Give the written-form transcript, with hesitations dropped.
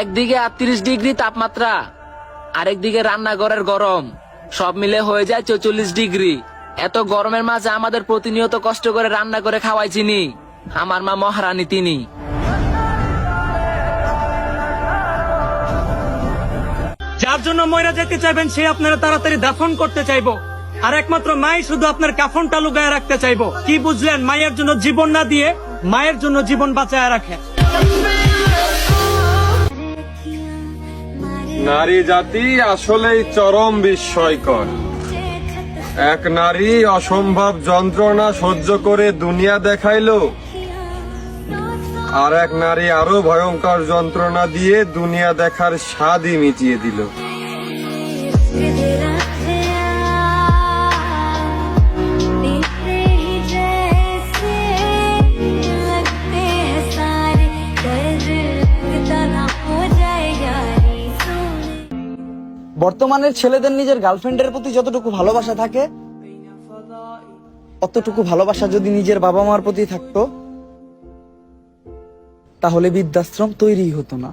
একদিকে 38 ডিগ্রি তাপমাত্রা, আরেকদিকে রান্নাঘরের গরম, সব মিলে হয়ে যায় 44 ডিগ্রি। এত গরমের মাঝে আমাদের প্রতিনিয়ত কষ্ট করে রান্না করে খাওয়াই চিনি আমার মা মহারানী তিনি। যার জন্য ময়রা যেতে চাইবেন সে আপনারা তাড়াতাড়ি দাফন করতে চাইবো, আর একমাত্র মাই শুধু আপনার কাফনটা লুকায় রাখতে চাইবো। কি বুঝলেন? মায়ের জন্য জীবন না দিয়ে মায়ের জন্য জীবন বাঁচায় রাখে। নারী জাতি আসলেই চরম বিস্ময়কর। এক নারী অসম্ভব যন্ত্রণা সহ্য করে দুনিয়া দেখাইলো, আর এক নারী আরো ভয়ঙ্কর যন্ত্রণা দিয়ে দুনিয়া দেখার স্বাদই মিটিয়ে দিল। বর্তমানের ছেলেদের নিজের গার্লফ্রেন্ডের প্রতি যতটুকু ভালোবাসা থাকে, অতটুকু ভালোবাসা যদি নিজের বাবা মার প্রতি থাকতো, তাহলে বৃদ্ধাশ্রম তৈরি হতো না।